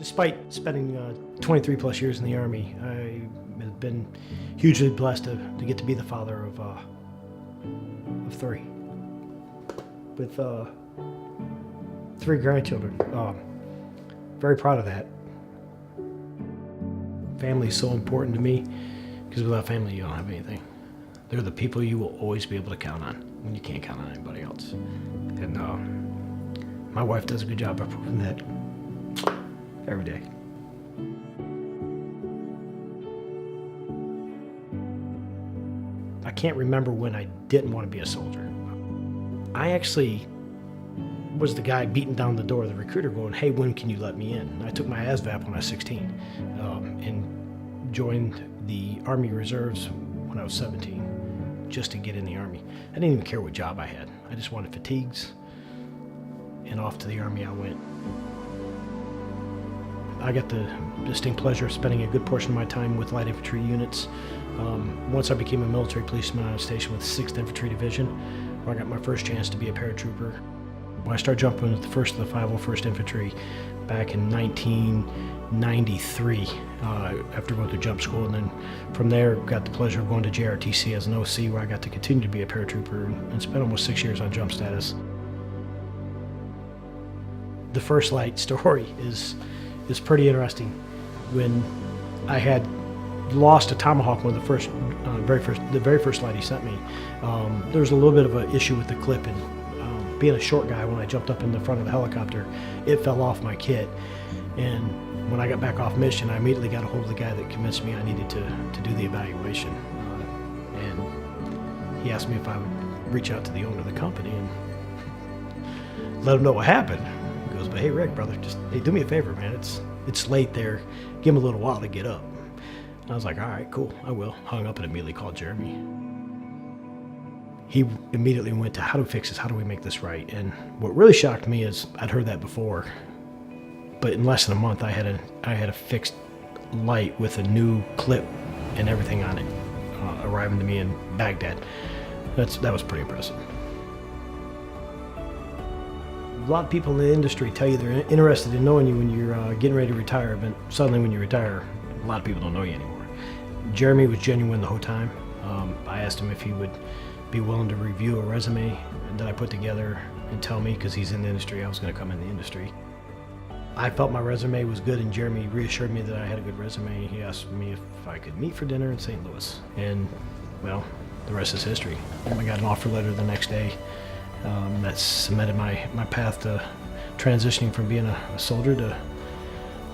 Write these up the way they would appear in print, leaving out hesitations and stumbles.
Despite spending 23 plus years in the Army, I have been hugely blessed to get to be the father of 3, with 3 grandchildren. Very proud of that. Family is so important to me, because without family you don't have anything. They're the people you will always be able to count on when you can't count on anybody else. And my wife does a good job of proving that every day. I can't remember when I didn't want to be a soldier. I actually was the guy beating down the door of the recruiter going, "Hey, when can you let me in?" I took my ASVAB when I was 16 and joined the Army Reserves when I was 17 just to get in the Army. I didn't even care what job I had. I just wanted fatigues, and off to the Army I went. I got the distinct pleasure of spending a good portion of my time with light infantry units. Once I became a military policeman, I was stationed with the 6th Infantry Division, where I got my first chance to be a paratrooper. When I started jumping with the 1st of the 501st Infantry back in 1993, after going through jump school, and then from there got the pleasure of going to JRTC as an OC, where I got to continue to be a paratrooper and spent almost 6 years on jump status. The first light story is pretty interesting. When I had lost a Tomahawk, one of the very first light he sent me, there was a little bit of an issue with the clip, and being a short guy, when I jumped up in the front of the helicopter, it fell off my kit. And when I got back off mission, I immediately got a hold of the guy that convinced me I needed to do the evaluation. And he asked me if I would reach out to the owner of the company and let him know what happened. He goes, "But hey, Rick, brother, just hey, do me a favor, man. It's late there. Give him a little while to get up." I was like, "All right, cool, I will." Hung up and immediately called Jeremy. He immediately went to, "How do we fix this? How do we make this right?" And what really shocked me is I'd heard that before, but in less than a month I had a fixed light with a new clip and everything on it arriving to me in Baghdad. That was pretty impressive. A lot of people in the industry tell you they're interested in knowing you when you're getting ready to retire, but suddenly when you retire, a lot of people don't know you anymore. Jeremy was genuine the whole time. I asked him if he would be willing to review a resume that I put together and tell me, because he's in the industry, I was going to come in the industry. I felt my resume was good, and Jeremy reassured me that I had a good resume. He asked me if I could meet for dinner in St. Louis, and well, the rest is history. I got an offer letter the next day that cemented my path to transitioning from being a soldier to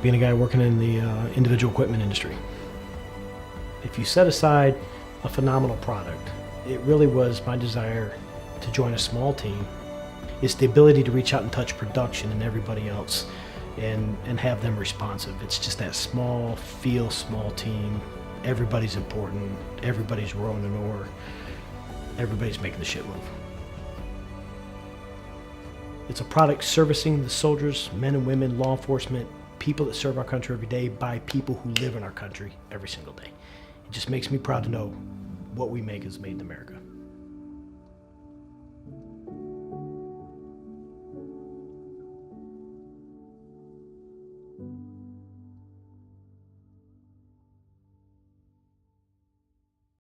being a guy working in the individual equipment industry. If you set aside a phenomenal product, it really was my desire to join a small team. It's the ability to reach out and touch production and everybody else and have them responsive. It's just that small team. Everybody's important. Everybody's rowing an oar. Everybody's making the ship move. It's a product servicing the soldiers, men and women, law enforcement, people that serve our country every day by people who live in our country every single day. It just makes me proud to know what we make is made in America.